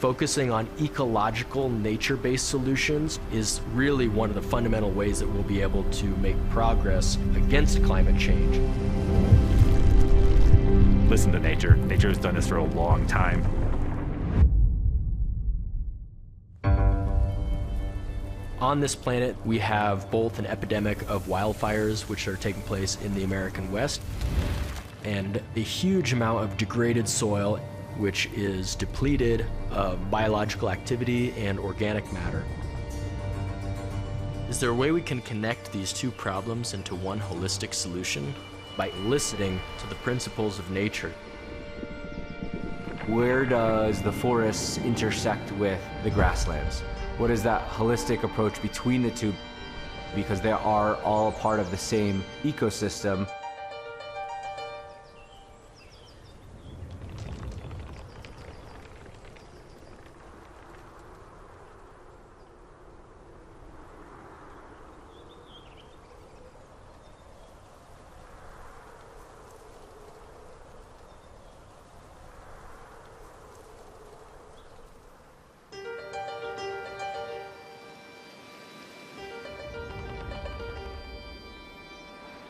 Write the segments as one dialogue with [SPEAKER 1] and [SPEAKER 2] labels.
[SPEAKER 1] Focusing on ecological, nature-based solutions is really one of the fundamental ways that we'll be able to make progress against climate change.
[SPEAKER 2] Listen to nature. Nature has done this for a long time.
[SPEAKER 1] On this planet, we have both an epidemic of wildfires, which are taking place in the American West, and a huge amount of degraded soil, which is depleted of biological activity and organic matter. Is there a way we can connect these two problems into one holistic solution? By listening to the principles of nature.
[SPEAKER 3] Where does the forest intersect with the grasslands? What is that holistic approach between the two? Because they are all part of the same ecosystem.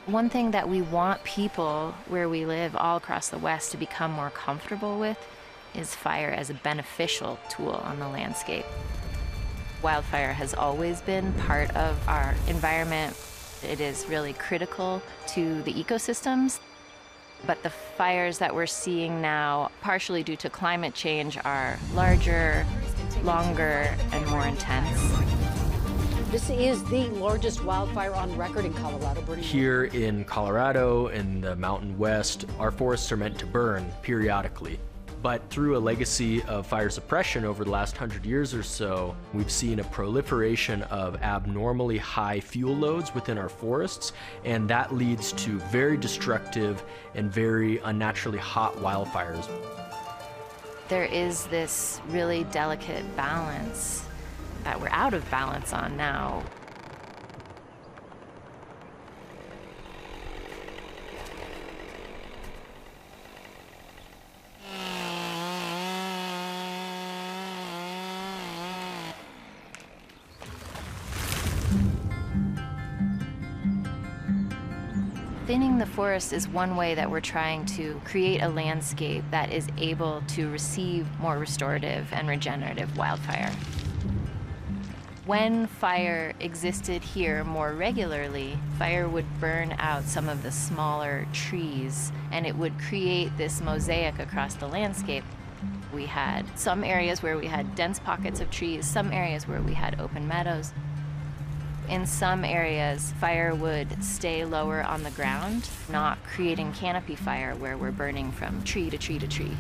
[SPEAKER 4] One thing that we want people where we live all across the West to become more comfortable with is fire as a beneficial tool on the landscape. Wildfire has always been part of our environment. It is really critical to the ecosystems. But the fires that we're seeing now, partially due to climate change, are larger, longer, and more intense.
[SPEAKER 5] This is the largest wildfire on record in Colorado.
[SPEAKER 1] Here in Colorado, in the Mountain West, our forests are meant to burn periodically. But through a legacy of fire suppression over the last 100 years or so, we've seen a proliferation of abnormally high fuel loads within our forests, and that leads to very destructive and very unnaturally hot wildfires.
[SPEAKER 4] There is this really delicate balance that we're out of balance on now. Thinning the forest is one way that we're trying to create a landscape that is able to receive more restorative and regenerative wildfire. When fire existed here more regularly, fire would burn out some of the smaller trees, and it would create this mosaic across the landscape. We had some areas where we had dense pockets of trees, some areas where we had open meadows. In some areas, fire would stay lower on the ground, not creating canopy fire where we're burning from tree to tree to tree.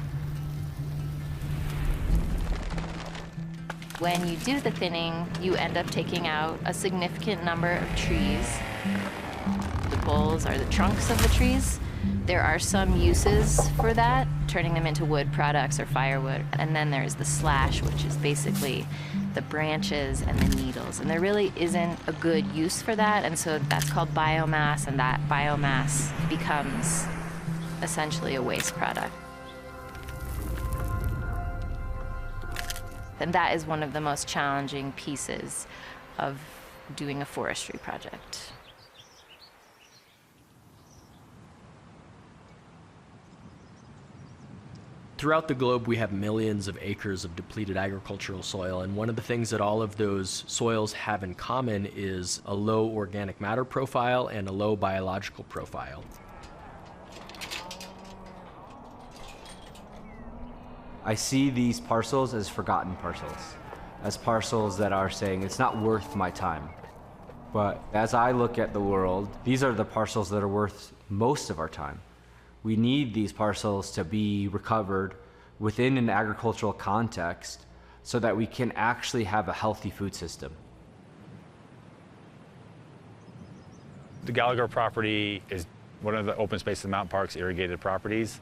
[SPEAKER 4] When you do the thinning, you end up taking out a significant number of trees. The poles are the trunks of the trees. There are some uses for that, turning them into wood products or firewood. And then there's the slash, which is basically the branches and the needles. And there really isn't a good use for that, and so that's called biomass, and that biomass becomes essentially a waste product. And that is one of the most challenging pieces of doing a forestry project.
[SPEAKER 1] Throughout the globe, we have millions of acres of depleted agricultural soil, and one of the things that all of those soils have in common is a low organic matter profile and a low biological profile.
[SPEAKER 3] I see these parcels as forgotten parcels, as parcels that are saying it's not worth my time. But as I look at the world, these are the parcels that are worth most of our time. We need these parcels to be recovered within an agricultural context so that we can actually have a healthy food system.
[SPEAKER 2] The Gallagher property is one of the open spaces of Mountain Park's irrigated properties.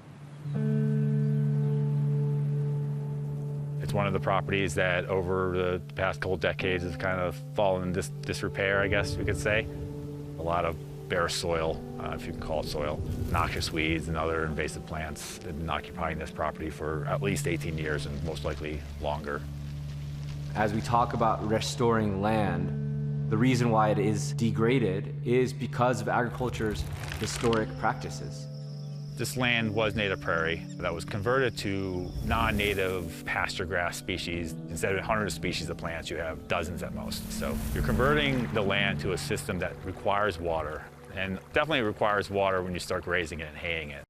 [SPEAKER 2] It's one of the properties that over the past couple decades has kind of fallen in disrepair, I guess we could say. A lot of bare soil if you can call it soil. Noxious weeds and other invasive plants have been occupying this property for at least 18 years and most likely longer.
[SPEAKER 3] As we talk about restoring land, the reason why it is degraded is because of agriculture's historic practices.
[SPEAKER 2] This land was native prairie that was converted to non-native pasture grass species. Instead of hundreds of species of plants, you have dozens at most. So you're converting the land to a system that requires water, and definitely requires water when you start grazing it and haying it.